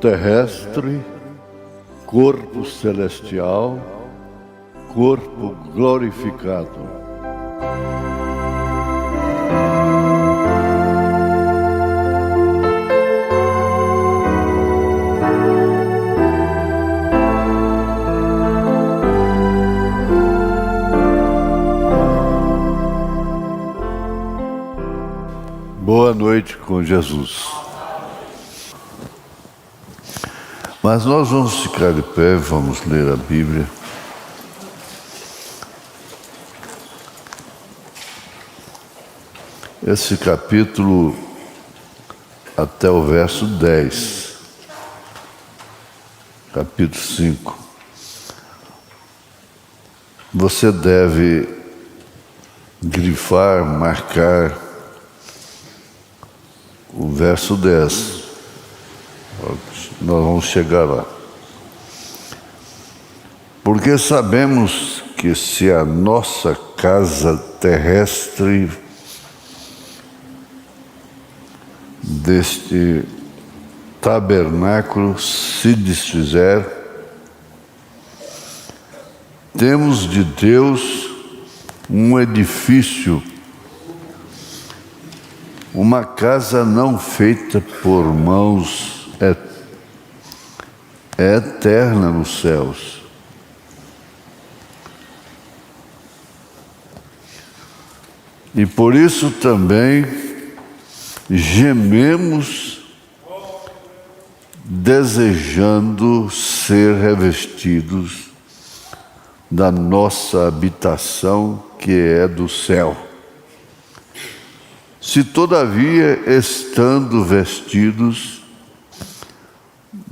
terrestre, corpo celestial, corpo glorificado. Boa noite com Jesus. Mas nós vamos ficar de pé, vamos ler a Bíblia. Esse capítulo até o verso 10, capítulo 5. Você deve grifar, marcar o verso 10. Nós vamos chegar lá. Porque sabemos que se a nossa casa terrestre deste tabernáculo se desfizer, temos de Deus um edifício, uma casa não feita por mãos, é eterna nos céus. E por isso também gememos, desejando ser revestidos da nossa habitação que é do céu. Se todavia, estando vestidos,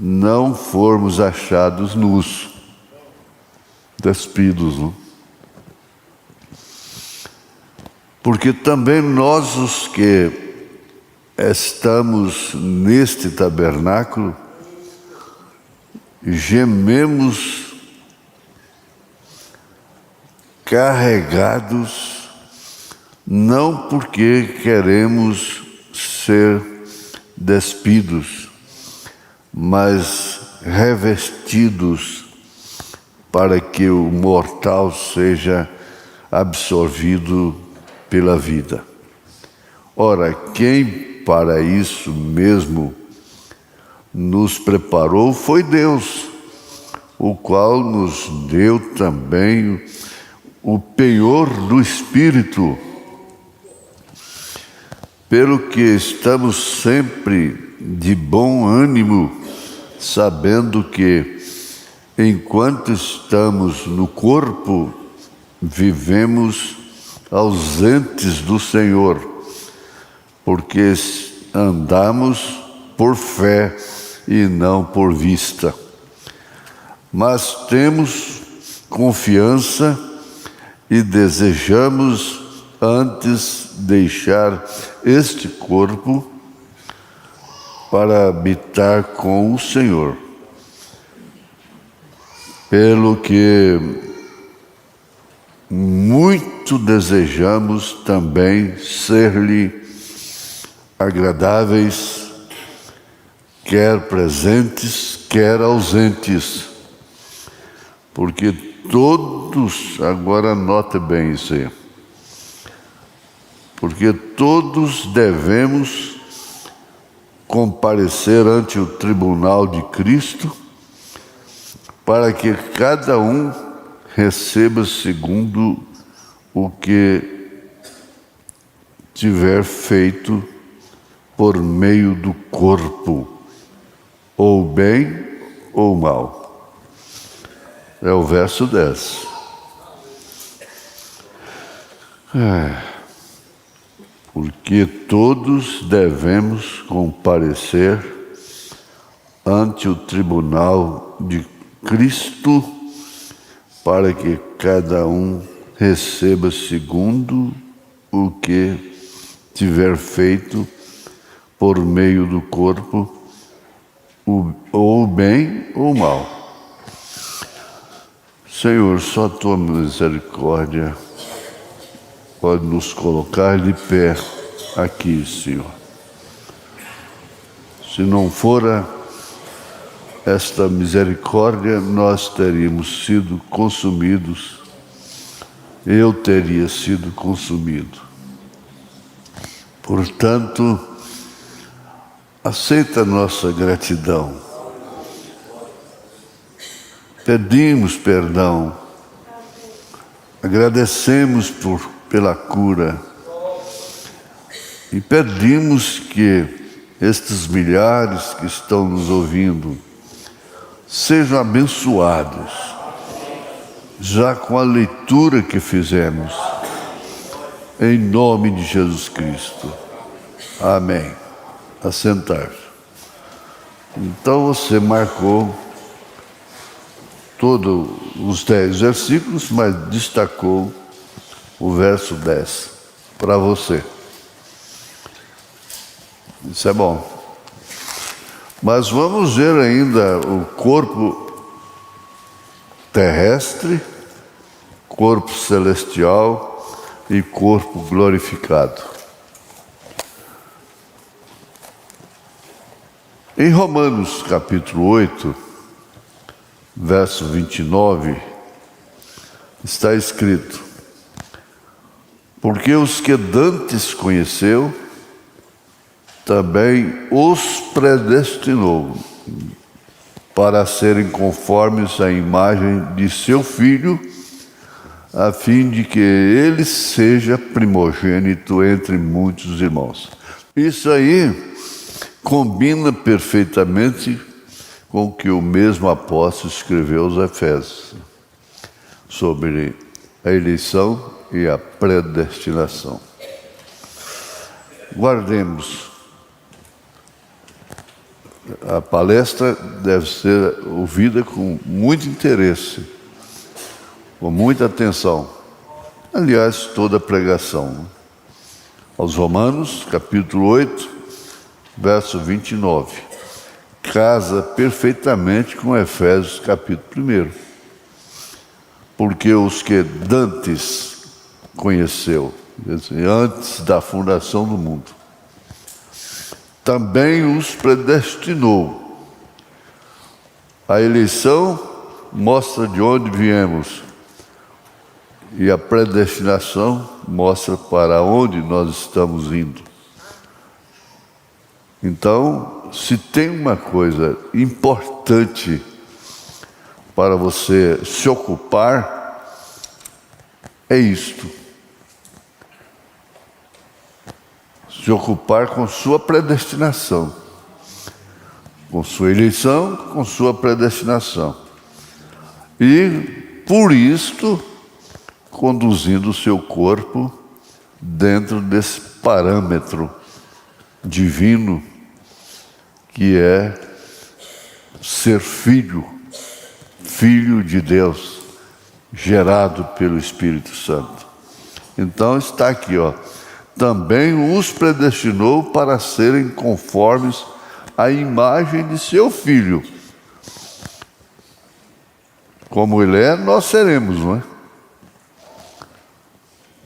não formos achados nus, despidos, não? Porque também nós, os que estamos neste tabernáculo, gememos carregados, não porque queremos ser despidos, mas revestidos para que o mortal seja absorvido pela vida. Ora, quem para isso mesmo nos preparou foi Deus, o qual nos deu também o penhor do Espírito, pelo que estamos sempre de bom ânimo, sabendo que, enquanto estamos no corpo, vivemos ausentes do Senhor, porque andamos por fé e não por vista. Mas temos confiança e desejamos antes deixar este corpo para habitar com o Senhor, pelo que muito desejamos também ser-lhe agradáveis, quer presentes, quer ausentes, porque todos, agora nota bem isso aí, porque todos devemos comparecer ante o tribunal de Cristo, para que cada um receba segundo o que tiver feito por meio do corpo, ou bem ou mal. É o verso 10. Porque todos devemos comparecer ante o tribunal de Cristo, para que cada um receba segundo o que tiver feito por meio do corpo, ou bem ou mal. Senhor, só a tua misericórdia pode nos colocar de pé aqui, Senhor. Se não fora esta misericórdia, nós teríamos sido consumidos, eu teria sido consumido. Portanto, aceita a nossa gratidão. Pedimos perdão, agradecemos pela cura e pedimos que estes milhares que estão nos ouvindo sejam abençoados, já com a leitura que fizemos, em nome de Jesus Cristo. Amém. Assentar-se. Então você marcou todos os 10 versículos, mas destacou o verso 10 para você. Isso é bom. Mas vamos ver ainda o corpo terrestre, corpo celestial e corpo glorificado. Em Romanos capítulo 8, verso 29, está escrito: porque os que dantes conheceu, também os predestinou para serem conformes à imagem de seu Filho, a fim de que ele seja primogênito entre muitos irmãos. Isso aí combina perfeitamente com o que o mesmo apóstolo escreveu aos Efésios, sobre a eleição e a predestinação. Guardemos. A palestra deve ser ouvida com muito interesse, com muita atenção. Aliás, toda a pregação. Aos Romanos, capítulo 8, verso 29. Casa perfeitamente com Efésios, capítulo 1. Porque os que dantes conheceu, antes da fundação do mundo, também os predestinou. A eleição mostra de onde viemos e a predestinação mostra para onde nós estamos indo. Então, se tem uma coisa importante para você se ocupar, é isto. Se ocupar com sua predestinação, com sua eleição, com sua predestinação. E, por isto, conduzindo o seu corpo dentro desse parâmetro divino que é ser filho de Deus, gerado pelo Espírito Santo. Então está aqui, também os predestinou para serem conformes à imagem de seu Filho. Como ele é, nós seremos, não é?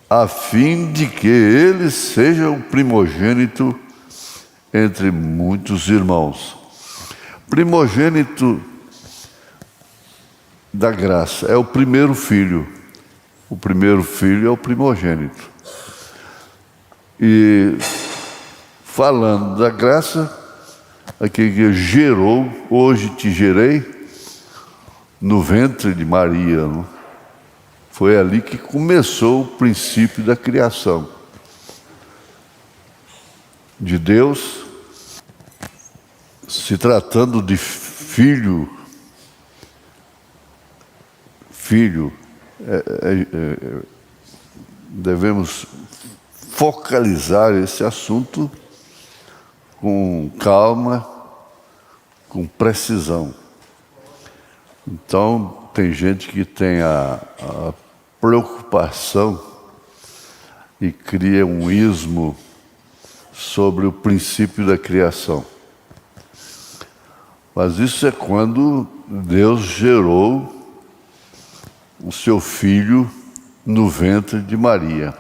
A fim de que ele seja o primogênito entre muitos irmãos. Primogênito da graça é o primeiro filho. O primeiro filho é o primogênito. E falando da graça, aquele que gerou, hoje te gerei, no ventre de Maria, não? Foi ali que começou o princípio da criação de Deus, se tratando de filho, devemos focalizar esse assunto com calma, com precisão. Então, tem gente que tem a preocupação e cria um ismo sobre o princípio da criação. Mas isso é quando Deus gerou o seu filho no ventre de Maria.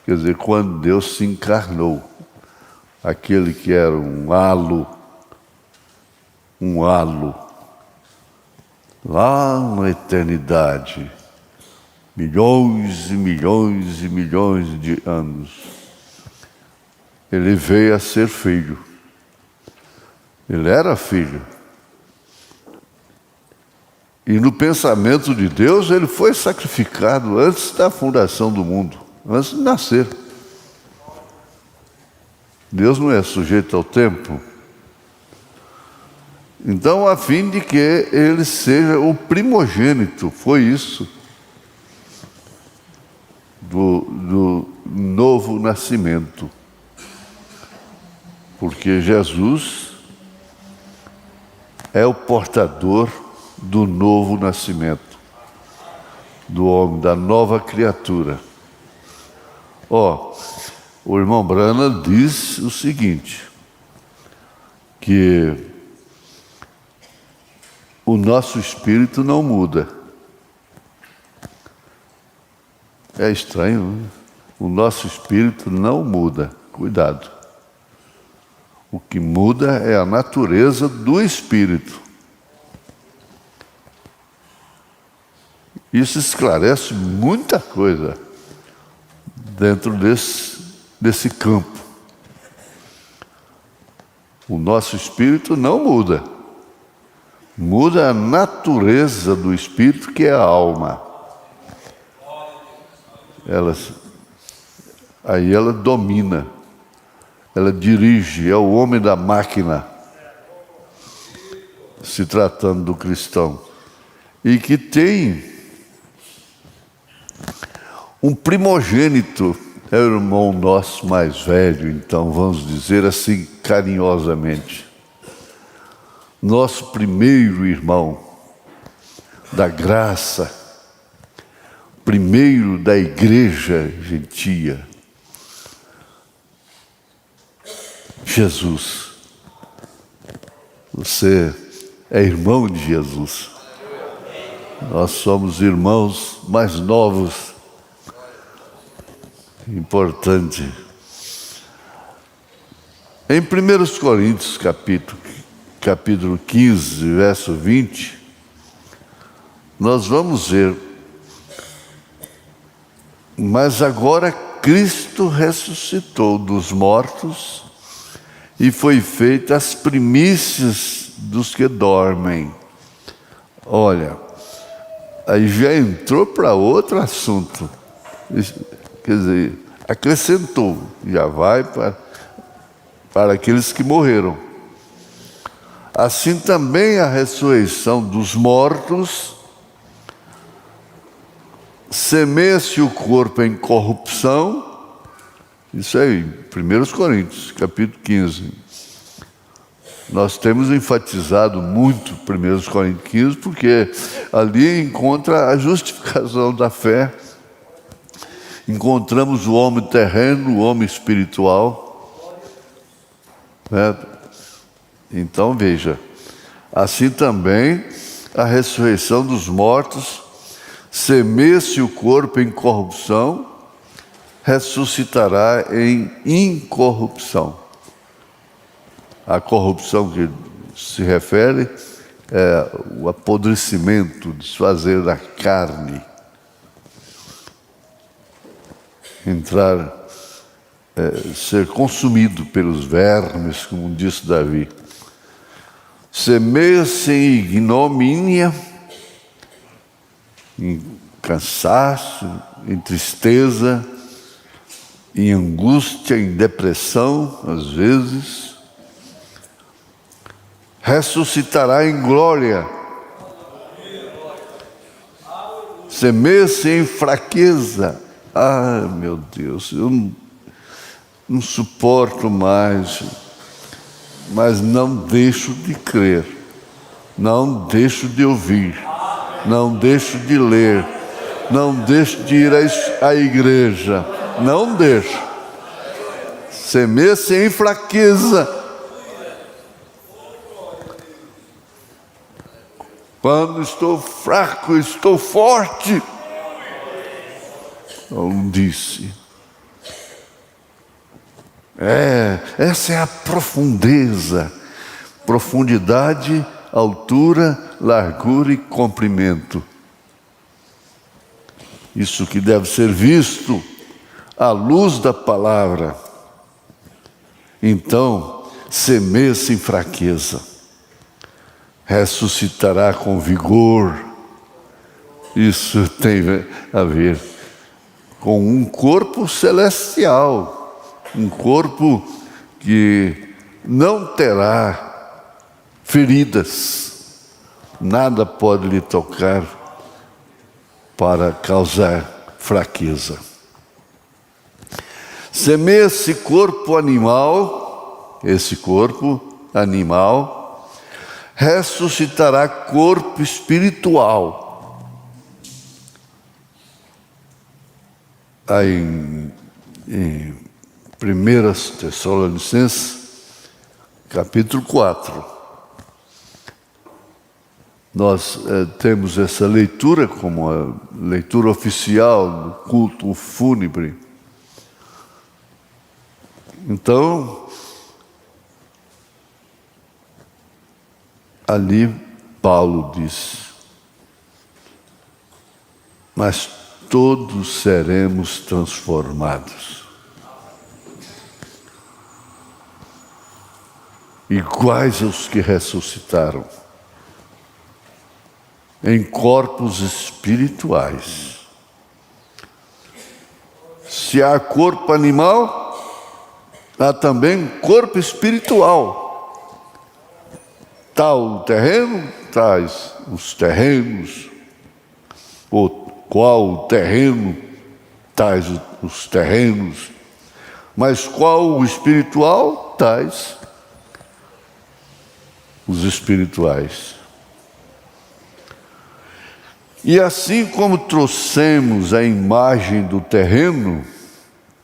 Quer dizer, quando Deus se encarnou, aquele que era um halo lá na eternidade, milhões e milhões e milhões de anos, ele veio a ser filho. Ele era filho. E no pensamento de Deus, ele foi sacrificado antes da fundação do mundo, antes de nascer. Deus não é sujeito ao tempo. Então, a fim de que ele seja o primogênito, foi isso, do novo nascimento. Porque Jesus é o portador do novo nascimento, do homem, da nova criatura. O irmão Branham diz o seguinte, que o nosso espírito não muda. É estranho, né? O nosso espírito não muda. Cuidado. O que muda é a natureza do espírito. Isso esclarece muita coisa dentro desse campo. O nosso espírito não muda. Muda a natureza do espírito, que é a alma. Aí ela domina, ela dirige, é o homem da máquina, se tratando do cristão. E que tem um primogênito, é o irmão nosso mais velho, então vamos dizer assim carinhosamente. Nosso primeiro irmão da graça, primeiro da igreja gentia, Jesus. Você é irmão de Jesus. Nós somos irmãos mais novos. Importante. Em 1 Coríntios, capítulo 15, verso 20, nós vamos ver: mas agora Cristo ressuscitou dos mortos e foi feita as primícias dos que dormem. Olha, aí já entrou para outro assunto. Quer dizer, acrescentou, já vai para aqueles que morreram. Assim também a ressurreição dos mortos, semeia-se o corpo em corrupção. Isso aí, 1 Coríntios, capítulo 15. Nós temos enfatizado muito 1 Coríntios 15, porque ali encontra a justificação da fé. Encontramos o homem terreno, o homem espiritual. Então veja, assim também a ressurreição dos mortos, semeia-se o corpo em corrupção, ressuscitará em incorrupção. A corrupção que se refere é o apodrecimento, desfazer da carne, ser consumido pelos vermes, como disse Davi. Semeia-se em ignomínia, em cansaço, em tristeza, em angústia, em depressão, às vezes. Ressuscitará em glória. Semeia-se em fraqueza. Ah, meu Deus, eu não suporto mais, mas não deixo de crer, não deixo de ouvir, não deixo de ler, não deixo de ir à igreja, não deixo. Semeia-se em fraqueza. Quando estou fraco, estou forte. Não disse. Essa é a profundidade, altura, largura e comprimento. Isso que deve ser visto à luz da palavra. Então, semeia-se em fraqueza, ressuscitará com vigor. Isso tem a ver com um corpo celestial, um corpo que não terá feridas, nada pode lhe tocar para causar fraqueza. Semeia esse corpo animal, ressuscitará corpo espiritual. Aí em 1 Tessalonicenses, capítulo 4, nós temos essa leitura como a leitura oficial do culto fúnebre. Então, ali Paulo diz: mas todos seremos transformados, iguais aos que ressuscitaram, em corpos espirituais. Se há corpo animal, há também corpo espiritual. Tal o terreno, tais os terrenos. Qual o terreno, tais os terrenos. Mas qual o espiritual, tais os espirituais. E assim como trouxemos a imagem do terreno,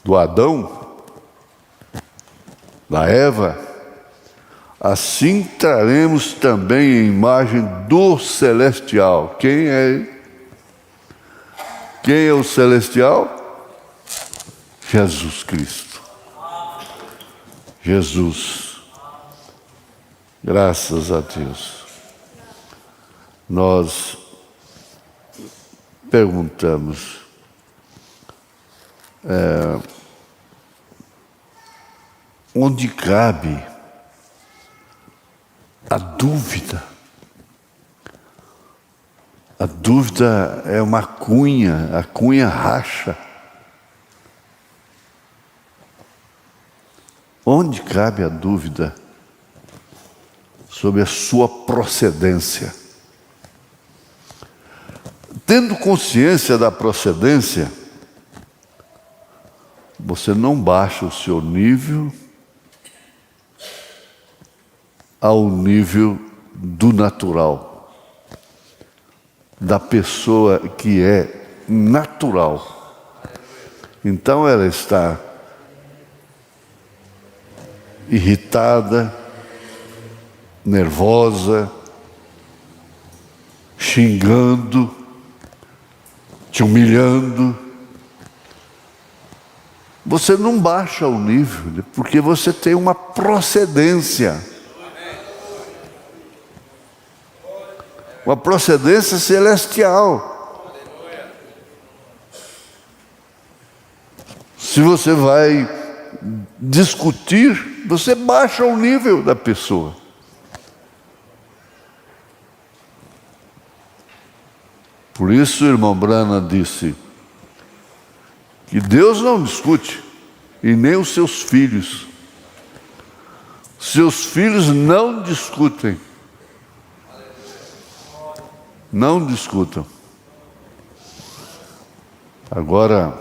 do Adão, da Eva, assim traremos também a imagem do celestial. Quem é o celestial? Jesus Cristo. Jesus. Graças a Deus. Nós perguntamos, onde cabe a dúvida? A dúvida é uma cunha, a cunha racha. Onde cabe a dúvida sobre a sua procedência? Tendo consciência da procedência, você não baixa o seu nível ao nível do natural, da pessoa que é natural. Então ela está irritada, nervosa, xingando, te humilhando. Você não baixa o nível, porque você tem uma procedência. Uma procedência celestial. Se você vai discutir, você baixa o nível da pessoa. Por isso o irmão Brana disse que Deus não discute, e nem os seus filhos. Seus filhos não discutem. Não discutam. Agora,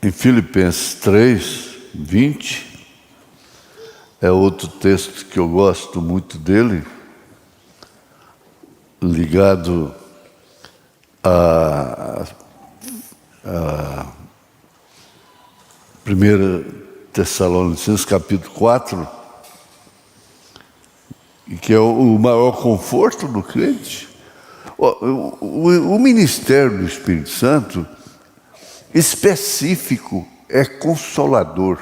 em Filipenses 3, 20, é outro texto que eu gosto muito dele, ligado a 1 Tessalonicenses capítulo 4, que é o maior conforto do crente. O ministério do Espírito Santo específico é consolador,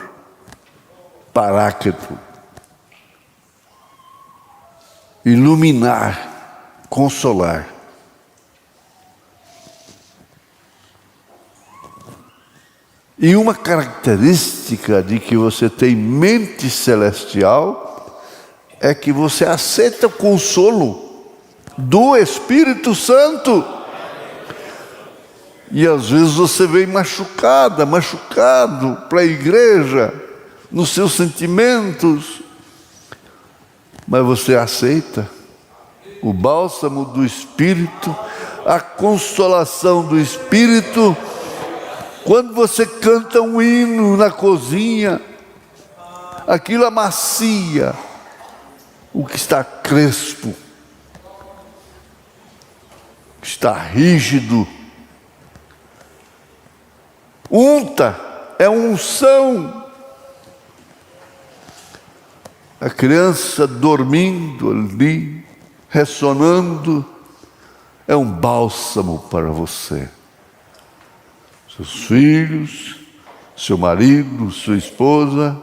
paráclito. iluminar, consolar. E uma característica de que você tem mente celestial é que você aceita o consolo do Espírito Santo. E às vezes você vem machucado para a igreja, nos seus sentimentos, mas você aceita o bálsamo do Espírito, a consolação do Espírito. Quando você canta um hino na cozinha, aquilo amacia o que está crespo, está rígido. Unta, é unção. A criança dormindo ali, ressonando, é um bálsamo para você. Seus filhos, seu marido, sua esposa,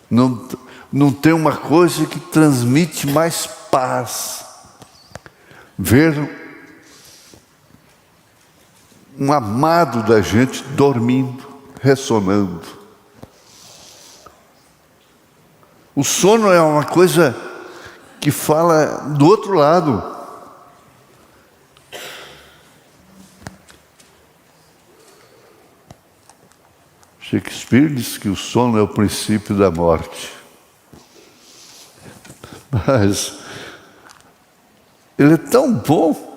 não tem uma coisa que transmite mais paz. Ver um amado da gente dormindo, ressonando. O sono é uma coisa que fala do outro lado. Shakespeare diz que o sono é o princípio da morte. Mas ele é tão bom.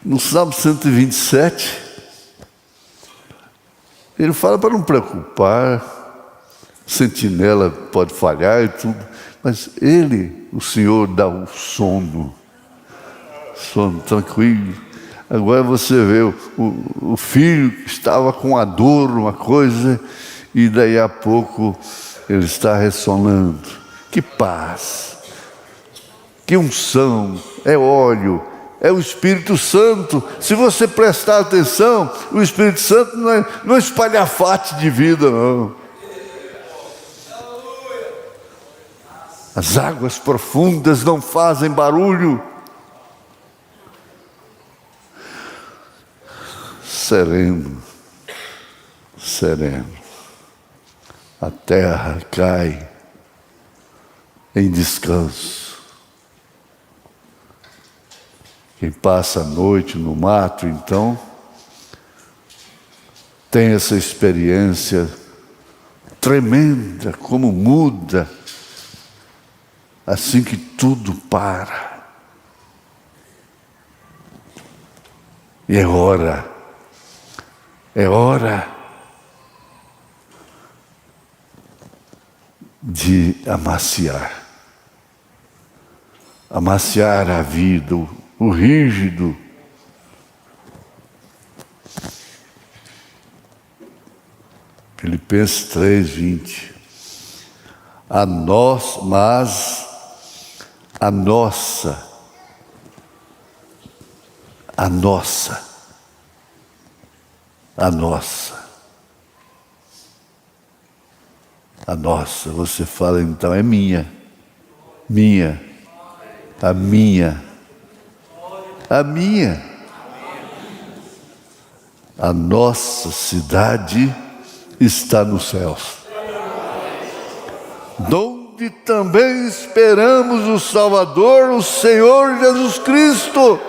No Salmo 127, ele fala para não preocupar, sentinela pode falhar e tudo, mas ele, o Senhor, dá o sono tranquilo. Agora você vê o filho que estava com a dor, uma coisa, e daí a pouco ele está ressonando. Que paz, que unção, é óleo, é o Espírito Santo. Se você prestar atenção, o Espírito Santo não é espalhafate de vida, não. As águas profundas não fazem barulho. Sereno, sereno. A terra cai em descanso. Quem passa a noite no mato, então, tem essa experiência tremenda, como muda, assim que tudo para. E é hora de amaciar a vida, o rígido. Filipenses 3:20. Mas a nossa, você fala então, é minha, a minha. A nossa cidade está nos céus, donde também esperamos o Salvador, o Senhor Jesus Cristo.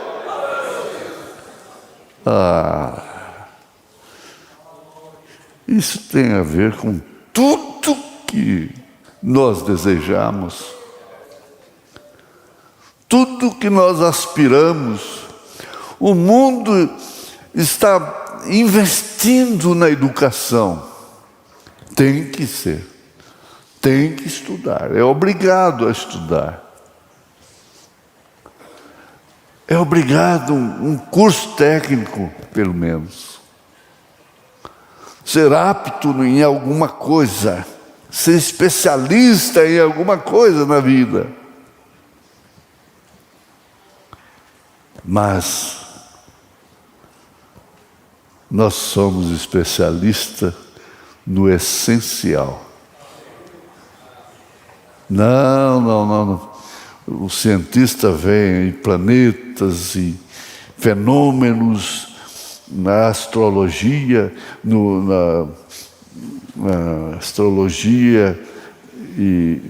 Isso tem a ver com tudo que nós desejamos, tudo que nós aspiramos. O mundo está investindo na educação. Tem que estudar, é obrigado a estudar. É obrigado um curso técnico, pelo menos. Ser apto em alguma coisa, ser especialista em alguma coisa na vida. Mas nós somos especialistas no essencial. Não. o cientista vê em planetas e fenômenos na astrologia, na astrologia, e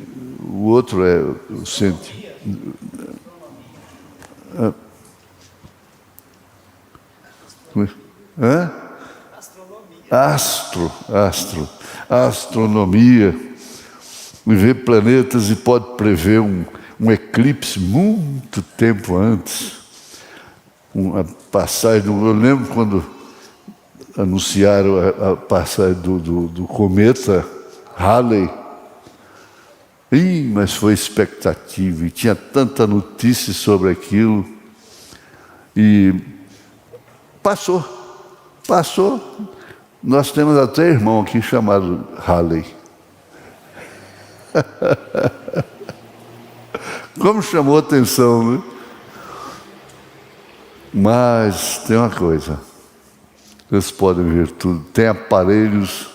o outro é o cientista. Astronomia, e vê planetas e pode prever um eclipse muito tempo antes. Uma passagem, eu lembro quando anunciaram a passagem do cometa Halley. Mas foi expectativa, e tinha tanta notícia sobre aquilo. E passou. Nós temos até irmão aqui chamado Halley. Como chamou a atenção, né? Mas tem uma coisa, vocês podem ver tudo, tem aparelhos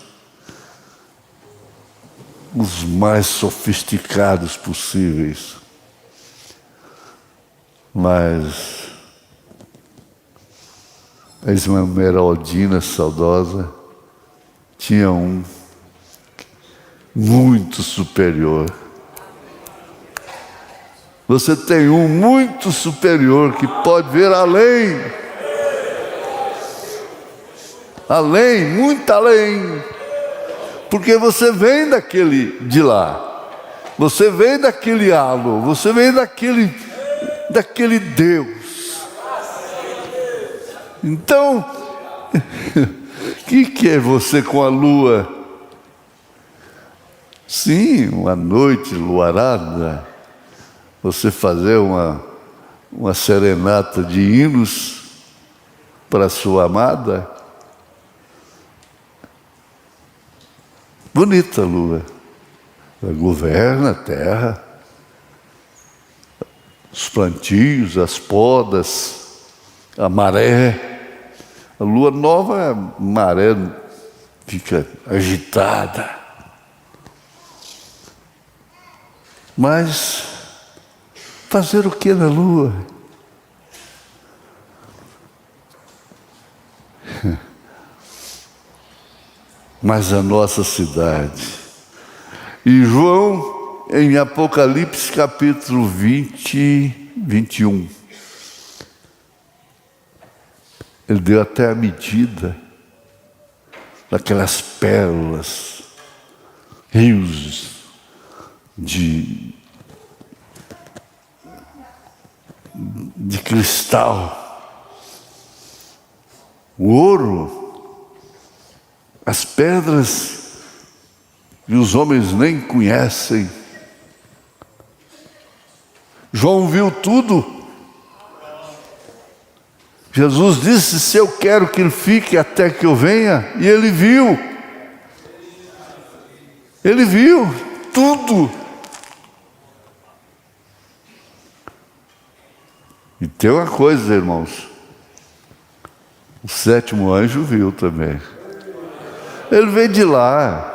os mais sofisticados possíveis, mas a Esmeraldina saudosa tinha um muito superior. Você tem um muito superior que pode ver além, muito além, porque você vem daquele de lá, você vem daquele halo, você vem daquele Deus. Então, o que é você com a lua? Sim, uma noite luarada, você fazer uma serenata de hinos para a sua amada. Bonita a lua, ela governa a terra, os plantios, as podas, a maré. A lua nova, a maré fica agitada. Mas fazer o que na lua? Mas a nossa cidade. E João, em Apocalipse capítulo 20, 21, ele deu até a medida daquelas pérolas, rios de cristal, o ouro, as pedras que os homens nem conhecem. João viu tudo. Jesus disse: se eu quero que ele fique até que eu venha, e ele viu tudo. E tem uma coisa, irmãos, o sétimo anjo viu também. Ele veio de lá.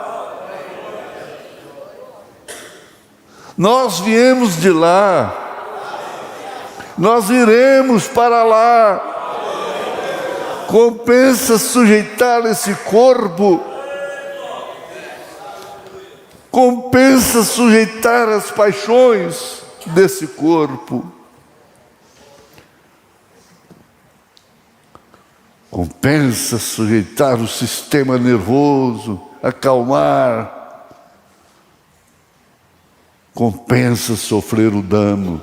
Nós viemos de lá. Nós iremos para lá. Compensa sujeitar esse corpo. Compensa sujeitar as paixões desse corpo. Compensa sujeitar o sistema nervoso, acalmar. Compensa sofrer o dano.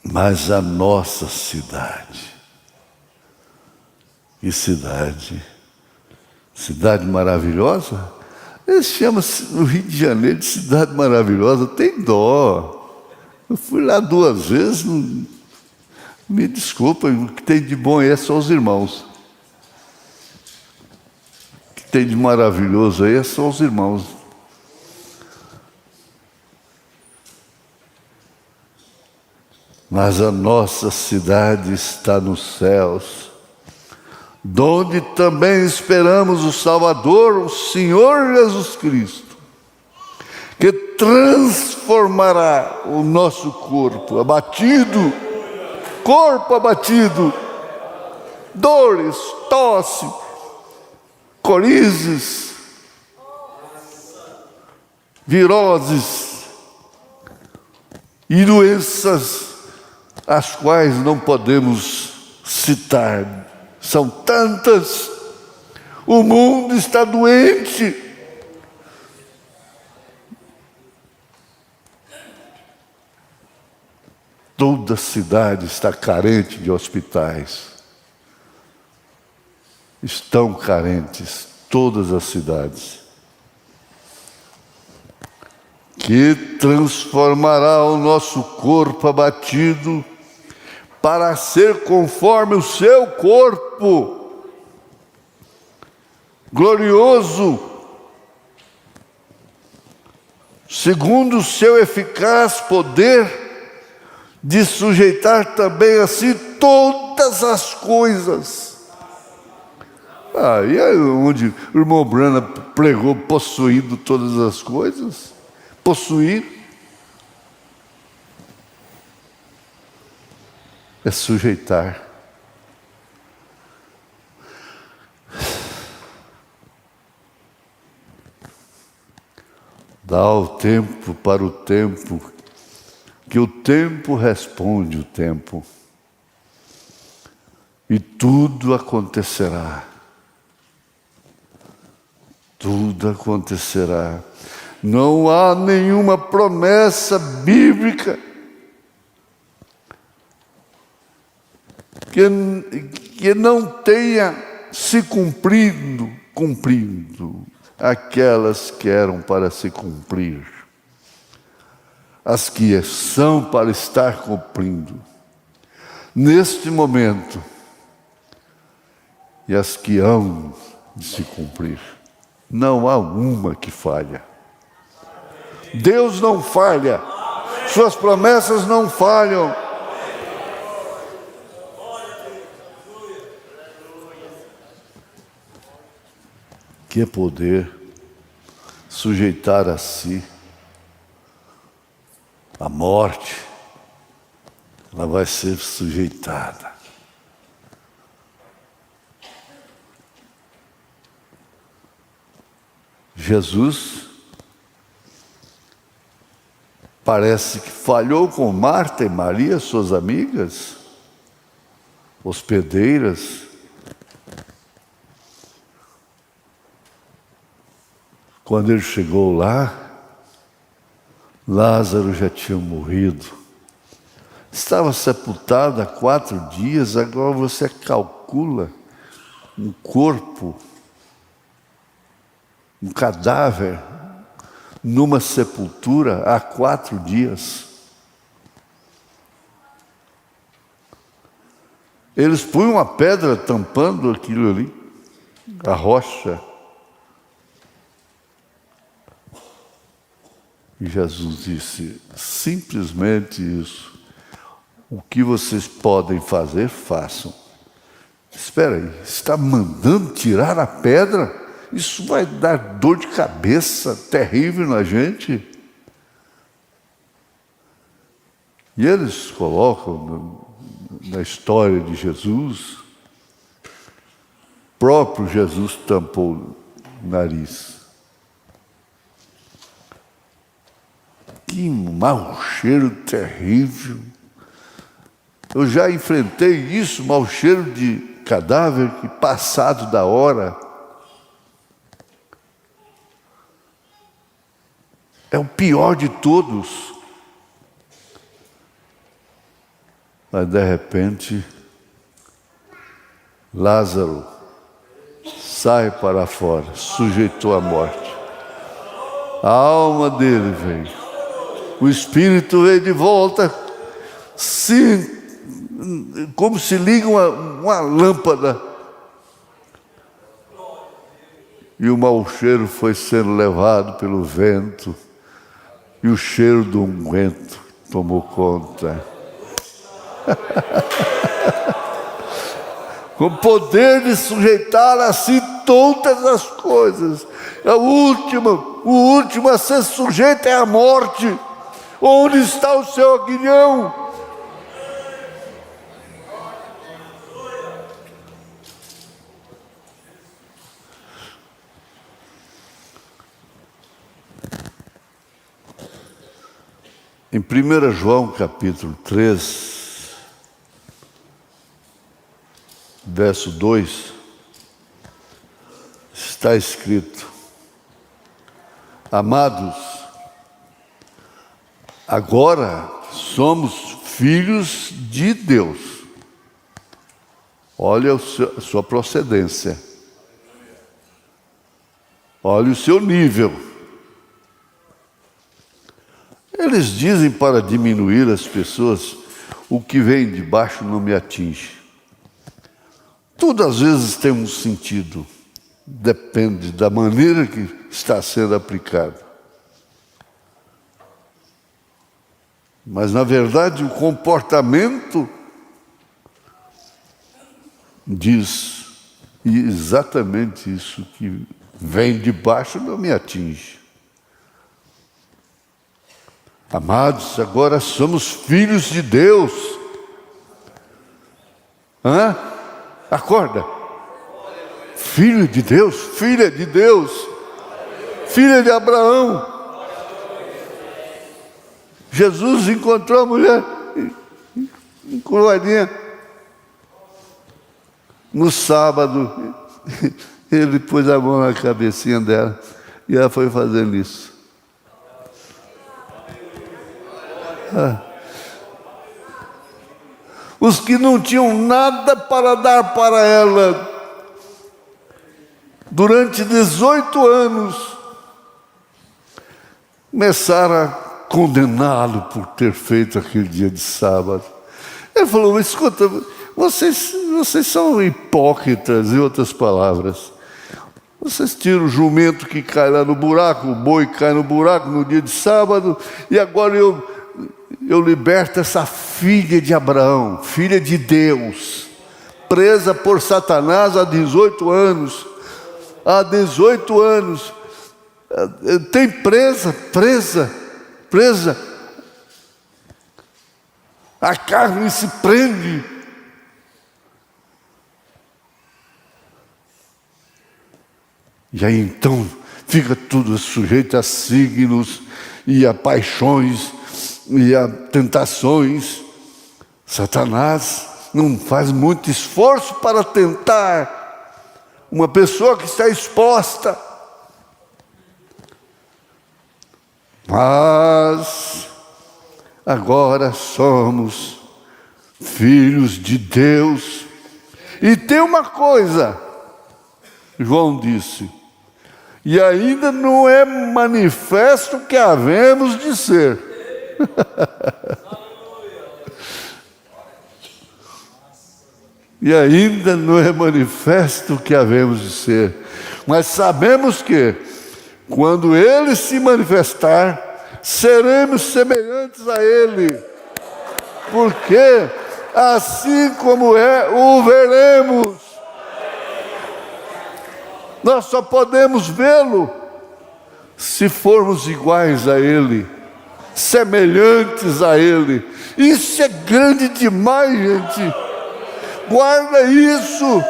Mas a nossa cidade, que cidade? Cidade maravilhosa? Eles chamam o Rio de Janeiro de cidade maravilhosa, tem dó. Eu fui lá 2 vezes, me desculpa, o que tem de bom aí é só os irmãos. O que tem de maravilhoso aí é só os irmãos. Mas a nossa cidade está nos céus. donde também esperamos o Salvador, o Senhor Jesus Cristo, que transformará o nosso corpo abatido, dores, tosse, corizes, viroses e doenças as quais não podemos citar. São tantas. O mundo está doente. Toda a cidade está carente de hospitais. Estão carentes todas as cidades. Que transformará o nosso corpo abatido para ser conforme o seu corpo glorioso, segundo o seu eficaz poder, de sujeitar também a si todas as coisas. E é onde o irmão Branham pregou possuindo todas as coisas. Possuir é sujeitar. Dá o tempo para o tempo, que o tempo responde o tempo, e tudo acontecerá. Tudo acontecerá. Não há nenhuma promessa bíblica que não tenha se cumprido aquelas que eram para se cumprir, as que são para estar cumprindo neste momento, e as que hão de se cumprir. Não há uma que falha. Deus não falha, suas promessas não falham. Que poder sujeitar a si a morte, ela vai ser sujeitada. Jesus parece que falhou com Marta e Maria, suas amigas, hospedeiras. Quando ele chegou lá, Lázaro já tinha morrido. Estava sepultado há 4 dias, agora você calcula um corpo, um cadáver, numa sepultura há 4 dias. Eles punham uma pedra tampando aquilo ali, a rocha. E Jesus disse simplesmente isso. O que vocês podem fazer, façam. Espera aí, está mandando tirar a pedra? Isso vai dar dor de cabeça terrível na gente. E eles colocam na história de Jesus, próprio Jesus tampou o nariz. Que mau cheiro terrível. Eu já enfrentei isso, mau cheiro de cadáver que passado da hora. É o pior de todos. Mas de repente, Lázaro sai para fora, sujeitou à morte. A alma dele veio. O espírito veio de volta, como se liga uma lâmpada. E o mau cheiro foi sendo levado pelo vento. E o cheiro do unguento tomou conta. com poder de sujeitar a si todas as coisas. O último a ser sujeito é a morte. Onde está o seu aguilhão? Em 1 João capítulo 3, verso 2, está escrito: amados, agora somos filhos de Deus. Olha a sua procedência. Olha o seu nível. Eles dizem para diminuir as pessoas: o que vem de baixo não me atinge. Tudo às vezes tem um sentido. Depende da maneira que está sendo aplicado. Mas, na verdade, o comportamento diz exatamente isso, que vem de baixo não me atinge. Amados, agora somos filhos de Deus. Acorda. Filho de Deus, filha de Deus, filha de Abraão. Jesus encontrou a mulher encurvadinha no sábado. Ele pôs a mão na cabecinha dela e ela foi fazendo isso. Os que não tinham nada para dar para ela, durante 18 anos, começaram a condená-lo por ter feito aquele dia de sábado. Ele falou: escuta, vocês são hipócritas, em outras palavras. Vocês tiram o jumento que cai lá no buraco, o boi cai no buraco no dia de sábado, e agora eu liberto essa filha de Abraão, filha de Deus, presa por Satanás há 18 anos. Há 18 anos, tem presa. A carne se prende. E aí então fica tudo sujeito a signos e a paixões e a tentações. Satanás não faz muito esforço para tentar uma pessoa que está exposta. Mas agora somos filhos de Deus. E tem uma coisa, João disse: e ainda não é manifesto que havemos de ser. E ainda não é manifesto o que havemos de ser. Mas sabemos que, quando Ele se manifestar, seremos semelhantes a Ele. Porque, assim como é, o veremos. Nós só podemos vê-lo se formos iguais a Ele, semelhantes a Ele. Isso é grande demais, gente. Guarda isso.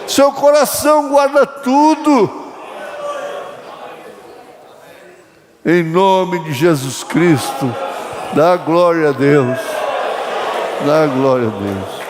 Seu coração guarda tudo. Em nome de Jesus Cristo, dá glória a Deus. Dá glória a Deus.